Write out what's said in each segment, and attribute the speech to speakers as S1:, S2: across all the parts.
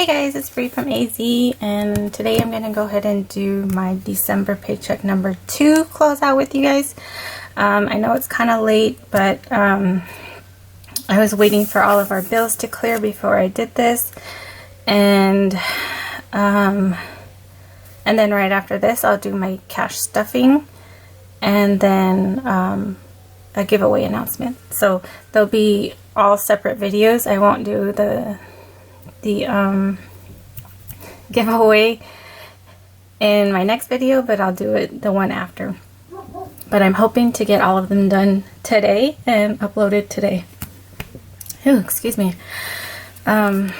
S1: Hey guys, it's Bree from AZ, and today I'm going to go ahead and do my December paycheck number 2 closeout with you guys. I know it's kind of late, but I was waiting for all of our bills to clear before I did this, and then right after this I'll do my cash stuffing and then a giveaway announcement. So they'll be all separate videos. I won't do the giveaway in my next video, but I'll do it the one after. But I'm hoping to get all of them done today and uploaded today. Ooh, excuse me. Alright,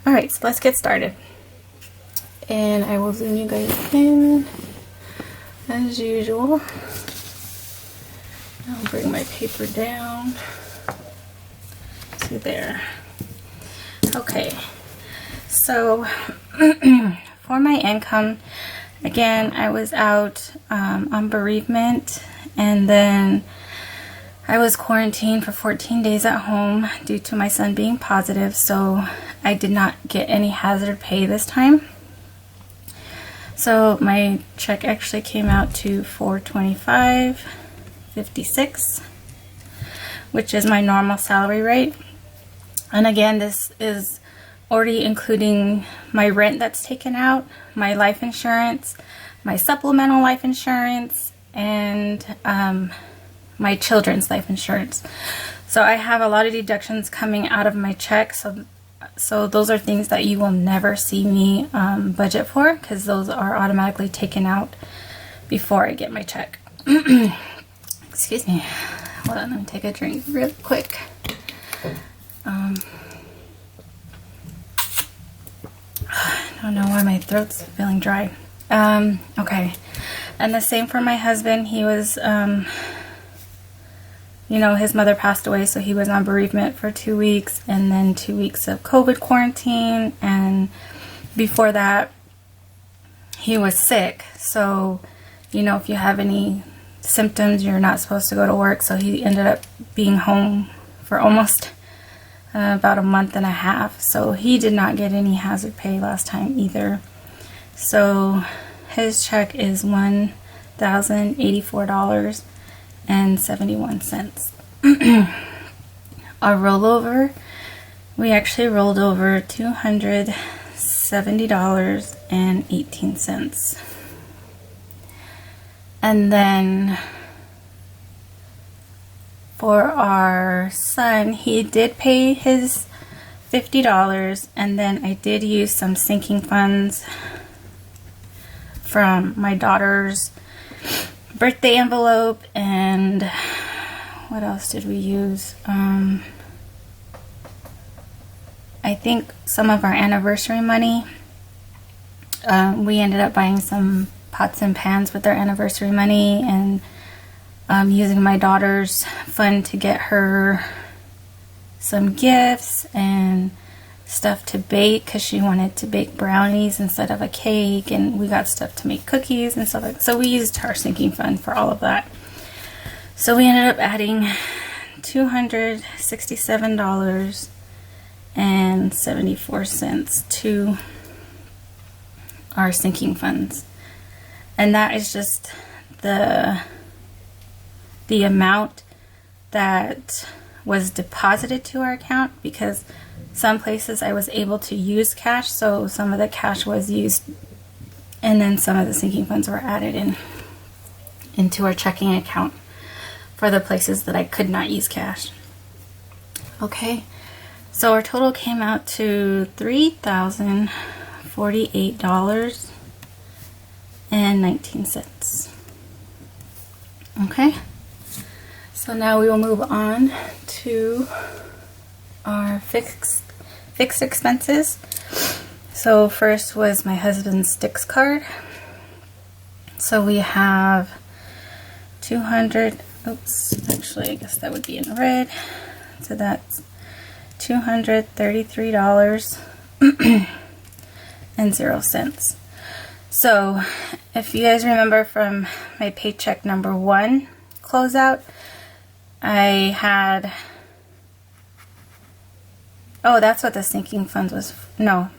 S1: so let's get started. And I will zoom you guys in as usual. I'll bring my paper down to there. Okay, so for my income, again, I was out on bereavement, and then I was quarantined for 14 days at home due to my son being positive, so I did not get any hazard pay this time. So my check actually came out to $425.56, which is my normal salary rate. And again, this is already including my rent that's taken out, my life insurance, my supplemental life insurance, and my children's life insurance. So I have a lot of deductions coming out of my check. So those are things that you will never see me budget for, because those are automatically taken out before I get my check. Excuse me. Hold on, let me take a drink real quick. I don't know why my throat's feeling dry. Okay. And the same for my husband. He was, you know, his mother passed away, so he was on bereavement for 2 weeks, and then 2 weeks of COVID quarantine, and before that, he was sick. So, you know, if you have any symptoms, you're not supposed to go to work, so he ended up being home for almost about a month and a half, so he did not get any hazard pay last time either. So his check is $1,084.71. Our rollover, we actually rolled over $270.18. And then for our son, he did pay his $50, and then I did use some sinking funds from my daughter's birthday envelope, and what else did we use? I think some of our anniversary money. We ended up buying some pots and pans with our anniversary money, and using my daughter's fund to get her some gifts and stuff to bake, because she wanted to bake brownies instead of a cake, and we got stuff to make cookies and stuff like that. So we used our sinking fund for all of that. So we ended up adding $267.74 to our sinking funds, and that is just the amount that was deposited to our account, because some places I was able to use cash, so some of the cash was used, and then some of the sinking funds were added into our checking account for the places that I could not use cash. Okay, so our total came out to $3,048.19. Okay, so now we will move on to our fixed expenses. So first was my husband's Stix card. So we have 200, oops, actually I guess that would be in red. So that's $233.00. So if you guys remember from my paycheck number 1 closeout, I had Oh, that's what the sinking funds was. No,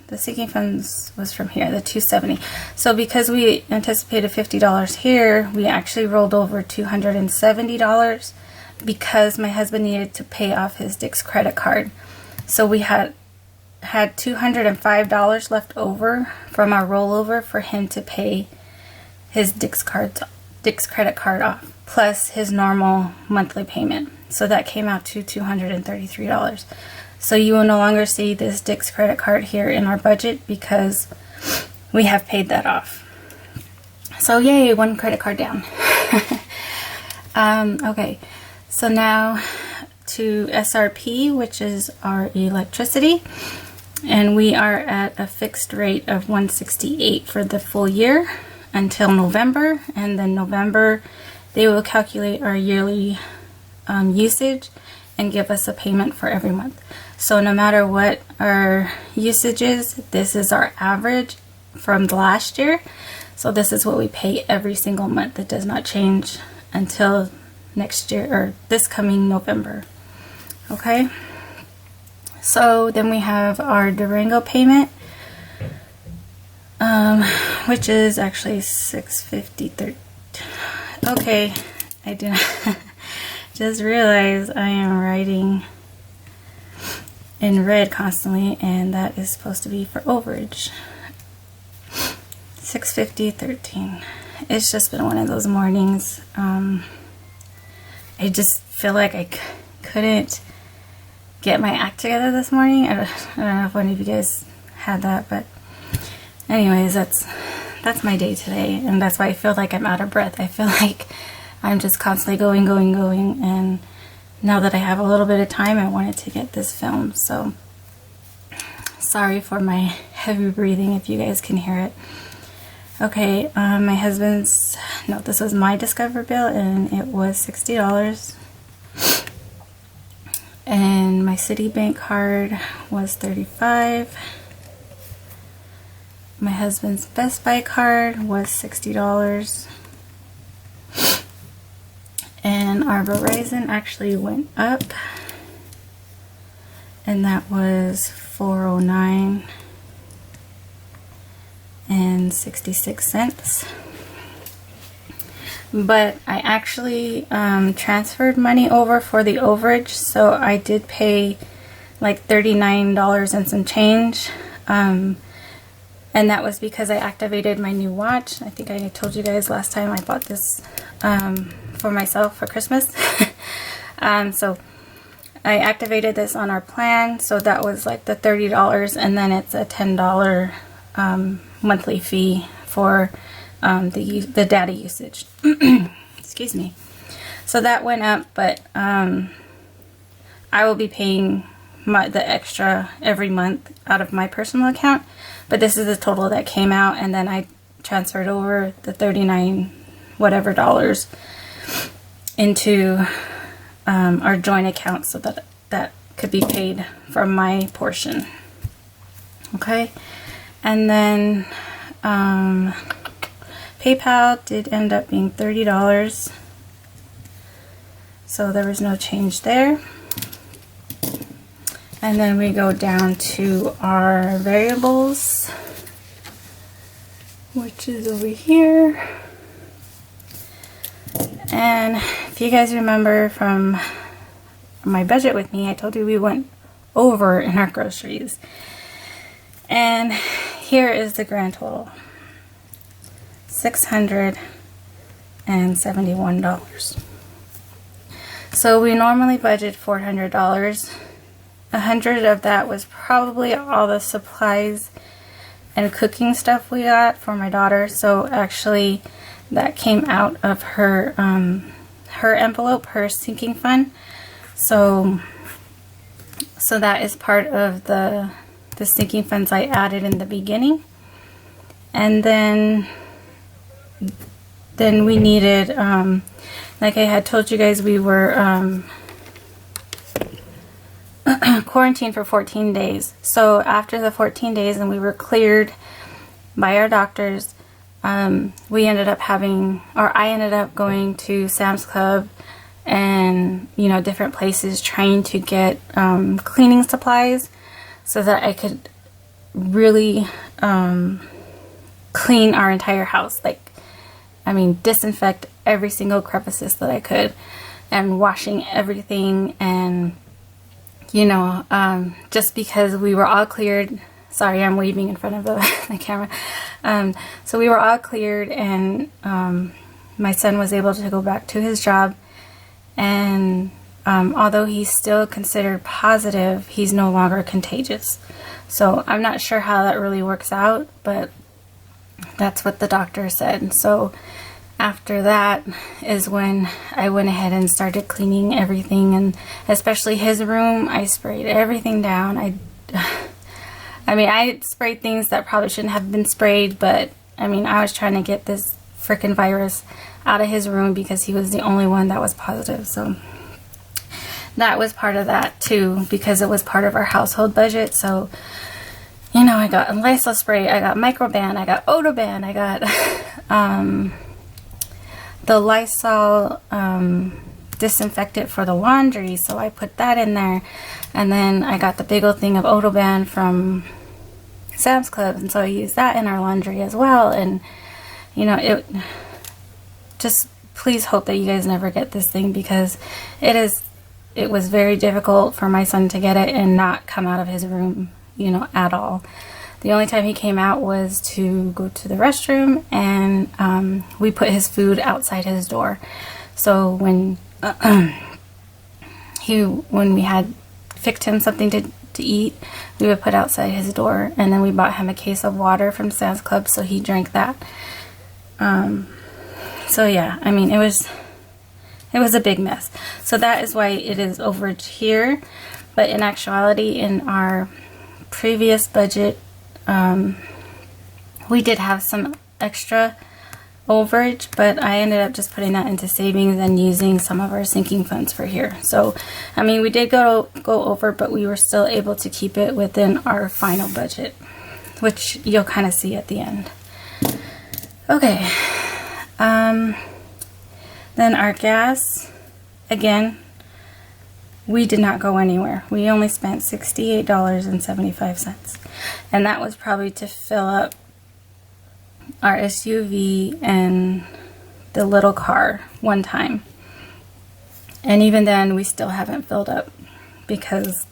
S1: the sinking funds was from here, the 270. So because we anticipated $50 here, we actually rolled over $270 because my husband needed to pay off his Dick's credit card. So we had $205 left over from our rollover for him to pay his Dick's credit card off, plus his normal monthly payment. So that came out to $233. So you will no longer see this Dick's credit card here in our budget because we have paid that off. So yay, one credit card down. Okay, so now to SRP, which is our electricity. And we are at a fixed rate of $168 for the full year until November. And then November, they will calculate our yearly usage and give us a payment for every month. So no matter what our usage is, this is our average from the last year. So this is what we pay every single month. It does not change until next year or this coming November. Okay. So then we have our Durango payment, which is actually $650. Okay, I did not just realize I am writing in red constantly, and that is supposed to be for overage. $650.13. It's just been one of those mornings. I just feel like I couldn't get my act together this morning. I don't know if any of you guys had that, but anyways, that's my day today, and that's why I feel like I'm out of breath. I feel like I'm just constantly going, and now that I have a little bit of time, I wanted to get this filmed. So sorry for my heavy breathing if you guys can hear it. Okay, my husband's, no, this was my Discover bill, and it was $60. And my Citibank card was $35. My husband's Best Buy card was $60. And our Verizon actually went up, and that was $409.66. But I actually transferred money over for the overage, so I did pay like $39 and some change, and that was because I activated my new watch. I think I told you guys last time I bought this for myself for Christmas. So I activated this on our plan, so that was like the $30, and then it's a $10 monthly fee for the data usage. Excuse me. So that went up, but I will be paying the extra every month out of my personal account. But this is the total that came out, and then I transferred over the 39 whatever dollars into our joint account so that that could be paid from my portion. Okay, and then PayPal did end up being $30, so there was no change there. And then we go down to our variables, which is over here. And if you guys remember from my budget with me, I told you we went over in our groceries. And here is the grand total. $671. So we normally budget $400. $100 of that was probably all the supplies and cooking stuff we got for my daughter. So actually that came out of her her envelope, her sinking fund. So that is part of the sinking funds I added in the beginning. And then we needed, like I had told you guys, we were quarantined for 14 days. So after the 14 days and we were cleared by our doctors, I ended up going to Sam's Club and, you know, different places trying to get cleaning supplies so that I could really clean our entire house. Like, I mean, disinfect every single crevices that I could, and washing everything. And, you know, just because we were all cleared. Sorry, I'm waving in front of the camera. So we were all cleared, and my son was able to go back to his job. And although he's still considered positive, he's no longer contagious. So I'm not sure how that really works out, but that's what the doctor said. So after that is when I went ahead and started cleaning everything, and especially his room. I sprayed everything down. I mean, I sprayed things that probably shouldn't have been sprayed, but I mean, I was trying to get this freaking virus out of his room because he was the only one that was positive. So that was part of that too, because it was part of our household budget. So, you know, I got Lysol spray, I got Microban, I got Odoban, I got the Lysol disinfectant for the laundry, so I put that in there. And then I got the big old thing of Odoban from Sam's Club, and so I used that in our laundry as well. And, you know, it just, please hope that you guys never get this thing, because it was very difficult for my son to get it and not come out of his room, you know, at all. The only time he came out was to go to the restroom, and we put his food outside his door. So when we had fixed him something to eat, we would put outside his door, and then we bought him a case of water from Sam's Club, so he drank that. So yeah, I mean, it was a big mess. So that is why it is overage here. But in actuality, in our previous budget, we did have some extra overage, but I ended up just putting that into savings and using some of our sinking funds for here. So, I mean, we did go over, but we were still able to keep it within our final budget, which you'll kind of see at the end. Okay. Then our gas, again, we did not go anywhere. We only spent $68.75, and that was probably to fill up our SUV and the little car one time. And even then, we still haven't filled up, because,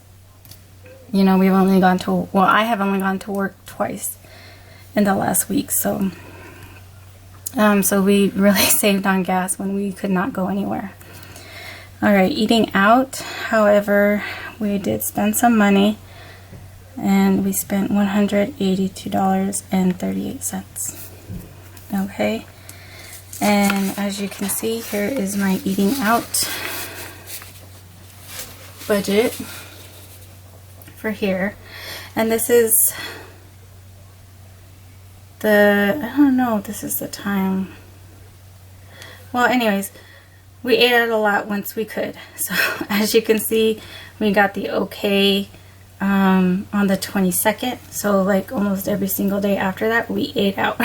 S1: you know, we've only gone to, well, I have only gone to work twice in the last week. So so we really saved on gas when we could not go anywhere. All right, eating out, however, we did spend some money, and we spent $182.38. Okay, and as you can see, here is my eating out budget for here. And this is I don't know, this is the time. Well, anyways, we ate out a lot once we could. So as you can see, we got the okay on the 22nd. So like almost every single day after that, we ate out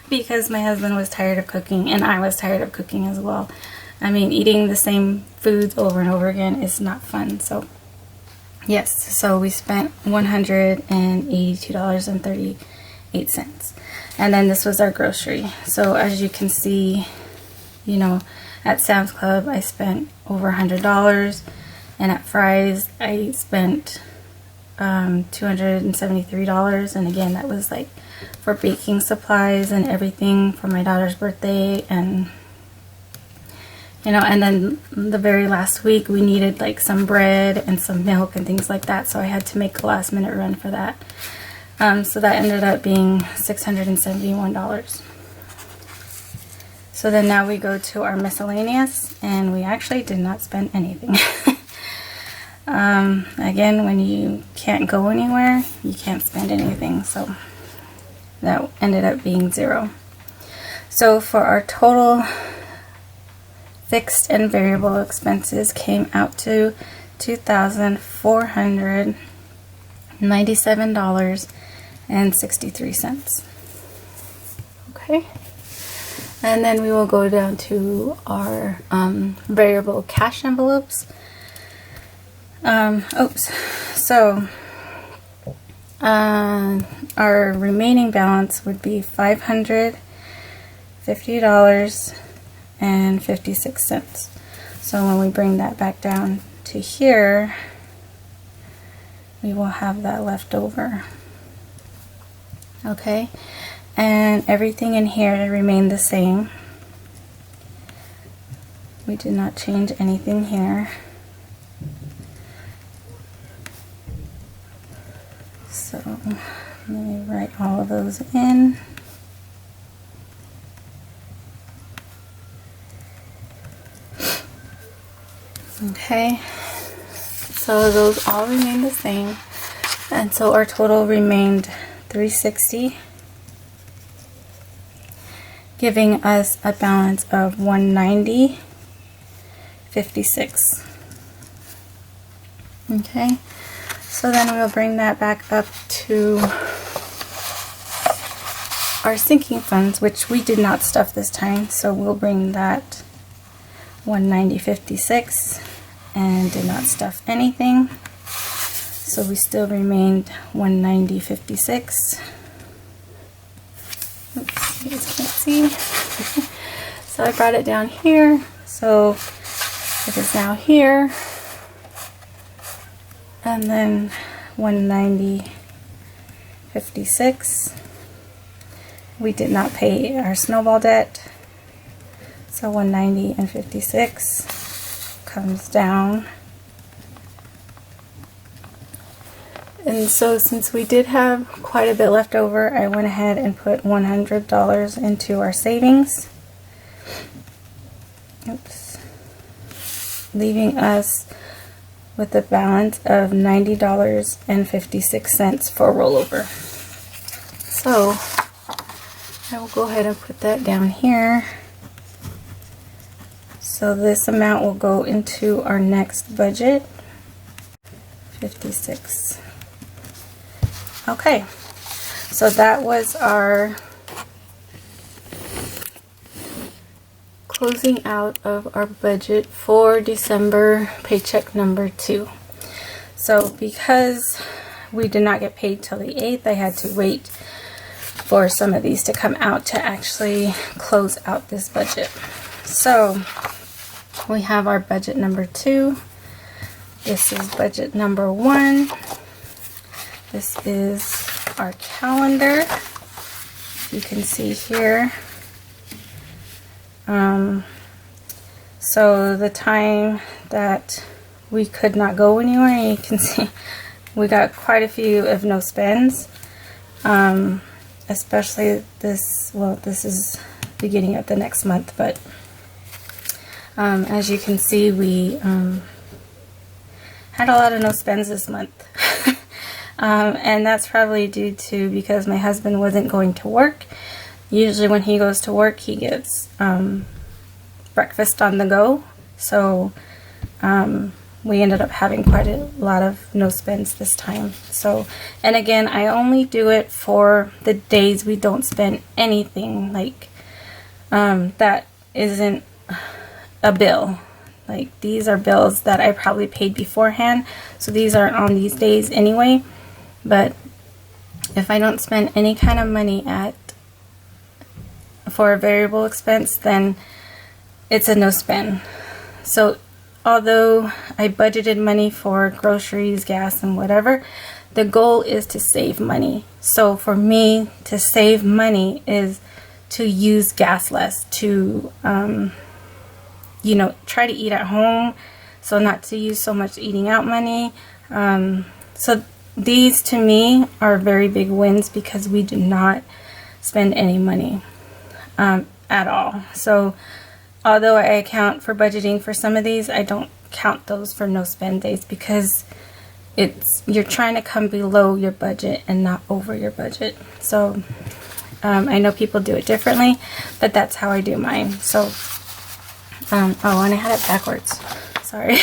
S1: because my husband was tired of cooking, and I was tired of cooking as well. I mean, eating the same foods over and over again is not fun. So yes, so we spent $182.38. And then this was our grocery. So as you can see, you know, at Sam's Club I spent over $100, and at Fry's I spent $273, and again, that was like for baking supplies and everything for my daughter's birthday. And you know, and then the very last week we needed like some bread and some milk and things like that, so I had to make a last minute run for that. So that ended up being $671. So then now we go to our miscellaneous, and we actually did not spend anything. Again, when you can't go anywhere, you can't spend anything, so that ended up being $0. So for our total fixed and variable expenses came out to $2,497.63. Okay. And then we will go down to our variable cash envelopes. So our remaining balance would be $550.56. So when we bring that back down to here, we will have that left over. Okay, and everything in here remained the same. We did not change anything here. So let me write all of those in. Okay, so those all remain the same, and so our total remained $360, giving us a balance of $190.56. Okay, so then we'll bring that back up to our sinking funds, which we did not stuff this time, so we'll bring that $190.56 and did not stuff anything. So we still remained $190.56. Oops, you guys can't see. So I brought it down here. So it is now here. And then $190.56. We did not pay our snowball debt. So $190.56 comes down. And so since we did have quite a bit left over, I went ahead and put $100 into our savings. Oops. Leaving us with a balance of $90.56 for rollover. So I will go ahead and put that down here. So this amount will go into our next budget, 56. Okay, so that was our closing out of our budget for December paycheck number 2. So because we did not get paid till the 8th, I had to wait for some of these to come out to actually close out this budget. So we have our budget number 2. This is budget number 1. This is our calendar. You can see here. So the time that we could not go anywhere, you can see we got quite a few of no spends. Especially this, well, this is beginning of the next month, but as you can see, we had a lot of no spends this month. And that's probably due to because my husband wasn't going to work. Usually when he goes to work, he gets breakfast on the go. So we ended up having quite a lot of no spends this time. So, and again, I only do it for the days we don't spend anything, like that isn't a bill. Like these are bills that I probably paid beforehand, so these aren't on these days anyway. But if I don't spend any kind of money for a variable expense, then it's a no spend. So although I budgeted money for groceries, gas, and whatever, the goal is to save money. So for me, to save money is to use gas less, to you know, try to eat at home, so not to use so much eating out money. So these to me are very big wins because we do not spend any money at all. So although I account for budgeting for some of these, I don't count those for no spend days because you're trying to come below your budget and not over your budget. So I know people do it differently, but that's how I do mine. So oh, and I had it backwards. Sorry.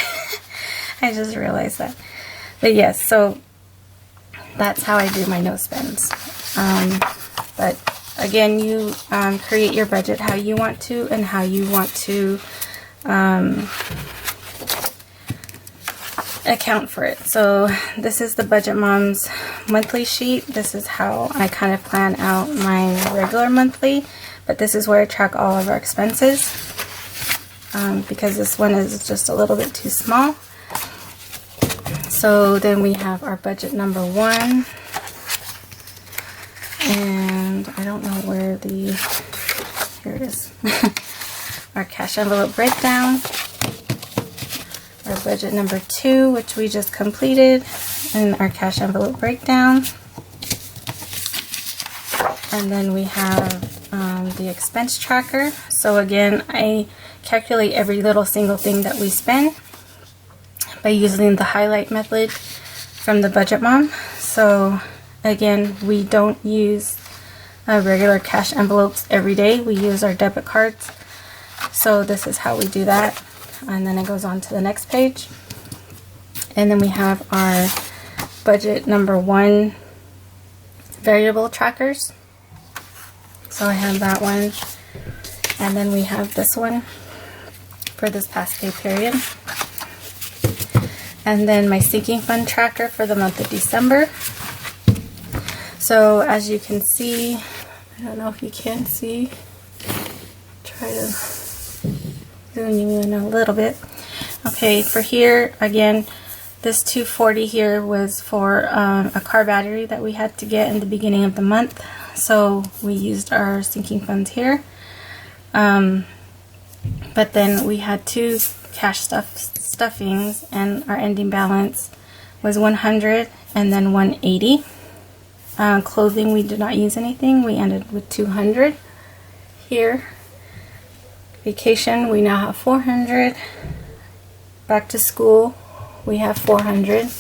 S1: I just realized that. But yes, so that's how I do my no spends. But again, you create your budget how you want to and how you want to account for it. So this is the Budget Mom's monthly sheet. This is how I kind of plan out my regular monthly, but this is where I track all of our expenses because this one is just a little bit too small. So then we have our budget number 1, and I don't know where here it is. Our cash envelope breakdown, our budget number 2, which we just completed, and our cash envelope breakdown. And then we have the expense tracker. So again, I calculate every little single thing that we spend by using the highlight method from the Budget Mom. So again, we don't use regular cash envelopes every day. We use our debit cards. So this is how we do that. And then it goes on to the next page. And then we have our budget number 1 variable trackers. So I have that one. And then we have this one for this past pay period. And then my sinking fund tracker for the month of December. So as you can see, I don't know if you can see, try to zoom you in a little bit. Okay, for here, again, this $240 here was for a car battery that we had to get in the beginning of the month. So we used our sinking funds here. But then we had 2 cash stuffings, and our ending balance was $100 and then $180. Clothing, we did not use anything. We ended with $200 here. Vacation, we now have $400. Back to school, we have $400.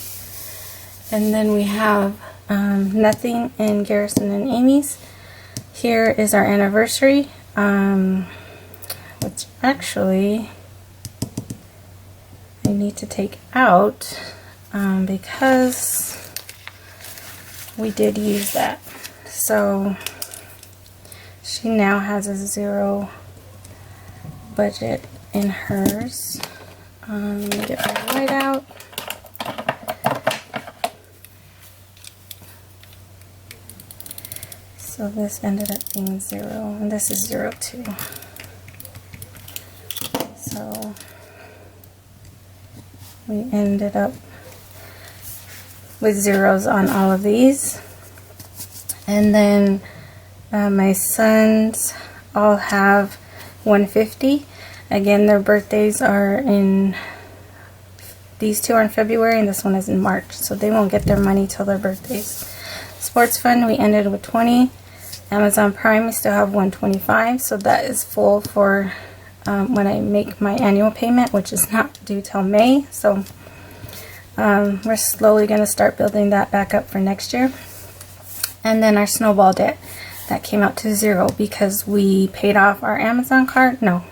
S1: And then we have nothing in Garrison and Amy's. Here is our anniversary, which actually I need to take out because we did use that. So she now has a 0 budget in hers. Let me get my white out. So this ended up being 0, and this is 0 too. So we ended up with zeros on all of these. And then my sons all have $150. Again, their birthdays are in, these 2 are in February and this one is in March, so they won't get their money till their birthdays. Sports fund, we ended with 20. Amazon Prime, we still have 125, so that is full for when I make my annual payment, which is not due till May. So we're slowly going to start building that back up for next year. And then our snowball debt, that came out to 0 because we paid off our Amazon card, no,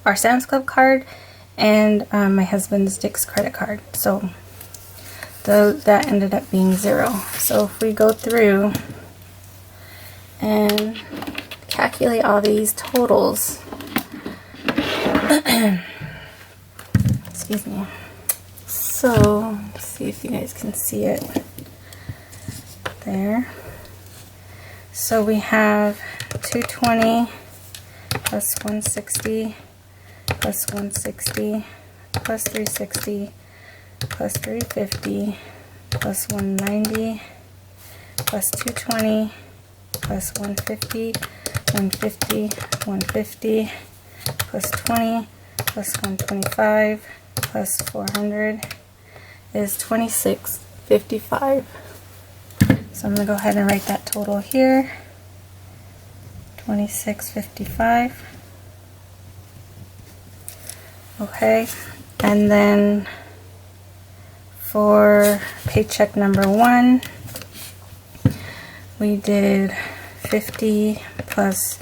S1: our Sam's Club card, and my husband's Dick's credit card. So that ended up being 0. So if we go through and calculate all these totals, excuse me. So let's see if you guys can see it there. So we have 220 plus 160 plus 160 plus 360 plus 350 plus 190 plus 220 plus 150, 150, 150 plus 20 plus 125 plus 400 is 2655. So I'm going to go ahead and write that total here. 2655. Okay, and then for paycheck number 1, we did 50 plus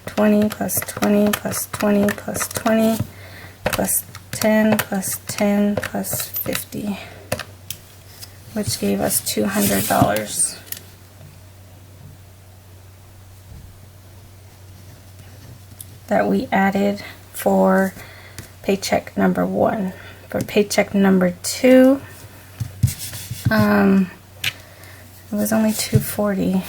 S1: 20 plus 20 plus 20 plus 20 plus 10 plus 10 plus 50, which gave us $200. that we added for paycheck number 1. For paycheck number 2, it was only 240.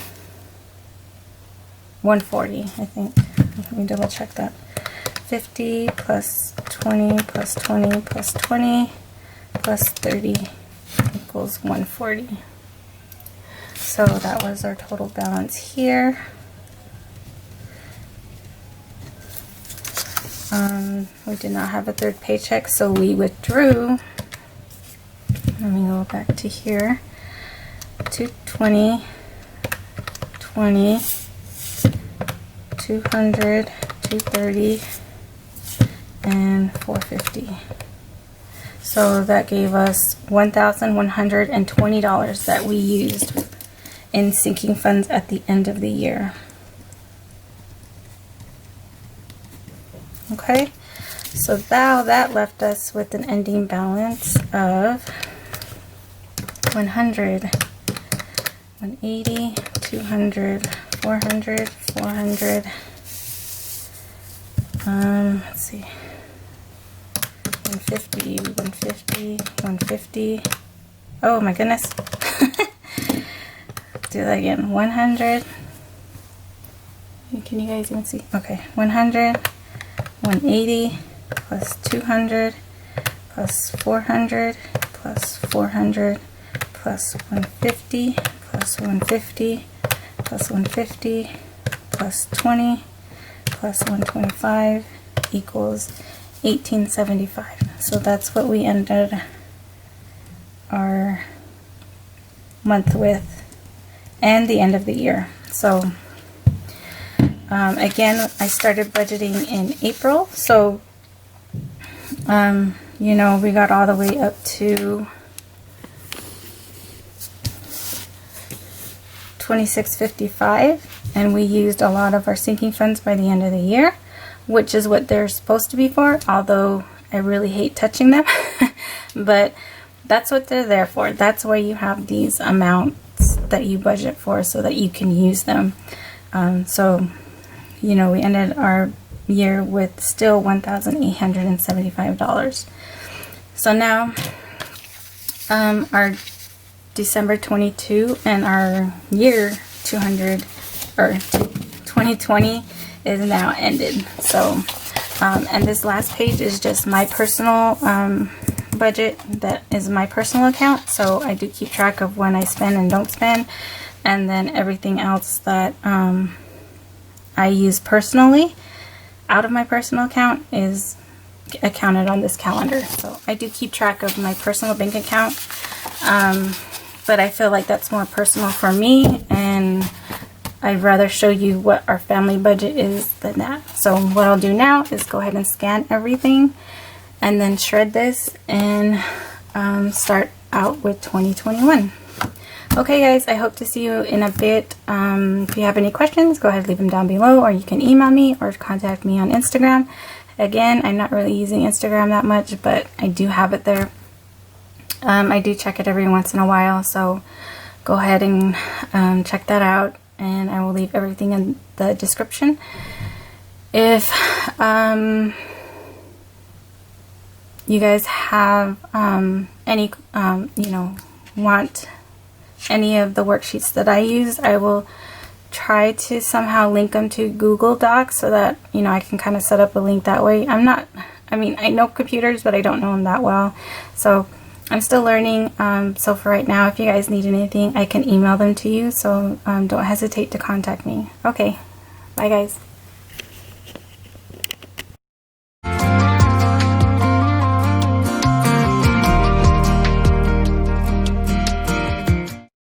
S1: 140, I think. Let me double check that. 50 plus 20 plus 20 plus 20 plus 30 equals 140. So that was our total balance here. We did not have a third paycheck, so we withdrew. Let me go back to here. 220, 20, 200, 230, and 450. So that gave us $1,120 that we used in sinking funds at the end of the year. Okay, so now that left us with an ending balance of 100, 180, 200, 400, 400, let's see, 150, 150, 150, oh my goodness, do that again, 100, can you guys even see? Okay, 100, 180, plus 200, plus 400, plus 400, plus 150, plus 150, plus 150, plus 20, plus 125 equals 1875. So that's what we ended our month with and the end of the year. So again, I started budgeting in April, so you know, we got all the way up to $26.55, and we used a lot of our sinking funds by the end of the year, which is what they're supposed to be for, although I really hate touching them. But that's what they're there for. That's why you have these amounts that you budget for, so that you can use them. So you know, we ended our year with still $1,875. So now our December 22 and our year 2020 is now ended. So and this last page is just my personal budget. That is my personal account, so I do keep track of when I spend and don't spend, and then everything else that I use personally out of my personal account is accounted on this calendar. So I do keep track of my personal bank account, but I feel like that's more personal for me, and I'd rather show you what our family budget is than that. So what I'll do now is go ahead and scan everything and then shred this and start out with 2021. Okay guys, I hope to see you in a bit. If you have any questions, go ahead and leave them down below, or you can email me or contact me on Instagram. Again, I'm not really using Instagram that much, but I do have it there. I do check it every once in a while, so go ahead and check that out, and I will leave everything in the description. If you guys have any, you know, want any of the worksheets that I use, I will try to somehow link them to Google Docs, so that, you know, I can kind of set up a link that way. I mean, I know computers, but I don't know them that well, so I'm still learning. So for right now, if you guys need anything, I can email them to you, so don't hesitate to contact me. Okay, bye guys.